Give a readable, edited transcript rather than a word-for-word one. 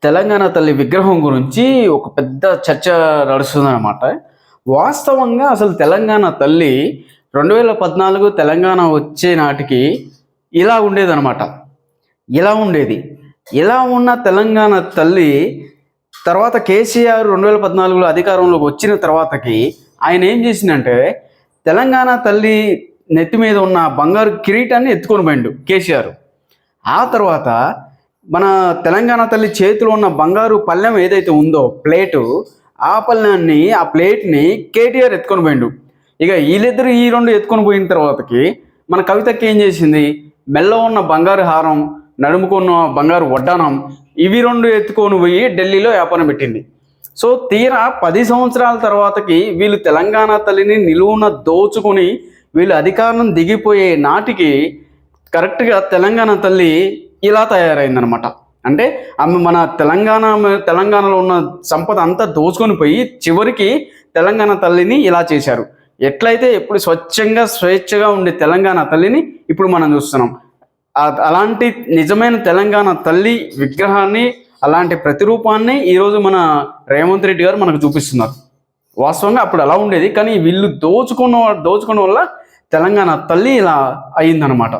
తెలంగాణ తల్లి విగ్రహం గురించి ఒక పెద్ద చర్చ నడుస్తుందన్నమాట. వాస్తవంగా అసలు తెలంగాణ తల్లి 2014 తెలంగాణ వచ్చే నాటికి ఇలా ఉండేదన్నమాట. ఇలా ఉండేది. ఇలా ఉన్న తెలంగాణ తల్లి తర్వాత కేసీఆర్ 2014లో అధికారంలోకి వచ్చిన తర్వాతకి ఆయన ఏం చేసిందంటే తెలంగాణ తల్లి నెత్తి మీద ఉన్న బంగారు కిరీటాన్ని ఎత్తుకొని పోయిండు కేసీఆర్. ఆ తర్వాత మన తెలంగాణ తల్లి చేతిలో ఉన్న బంగారు పళ్ళెం ఏదైతే ఉందో ప్లేటు, ఆ ప్లేట్ని కేటీఆర్ ఎత్తుకొని పోయిండు. ఇక వీళ్ళిద్దరు ఈ రెండు ఎత్తుకొని పోయిన తర్వాతకి మన కవితకి ఏం చేసింది, మెల్ల ఉన్న బంగారు హారం, నడుముకున్న బంగారు వడ్డానం, ఇవి రెండు ఎత్తుకొని పోయి ఢిల్లీలో వ్యాపారం పెట్టింది. సో తీరా 10 సంవత్సరాల తర్వాతకి వీళ్ళు తెలంగాణ తల్లిని నిలువున దోచుకొని వీళ్ళు అధికారం దిగిపోయే నాటికి కరెక్ట్గా తెలంగాణ తల్లి ఇలా తయారైందనమాట. అంటే ఆమె మన తెలంగాణలో ఉన్న సంపద అంతా దోచుకొని పోయి చివరికి తెలంగాణ తల్లిని ఇలా చేశారు. ఎట్లయితే ఎప్పుడు స్వేచ్ఛగా ఉండే తెలంగాణ తల్లిని ఇప్పుడు మనం చూస్తున్నాం. అలాంటి నిజమైన తెలంగాణ తల్లి విగ్రహాన్ని, అలాంటి ప్రతిరూపాన్ని ఈరోజు మన రేవంత్ రెడ్డి గారు మనకు చూపిస్తున్నారు. వాస్తవంగా అప్పుడు అలా ఉండేది, కానీ వీళ్ళు దోచుకున్న వల్ల తెలంగాణ తల్లి ఇలా అయిందనమాట.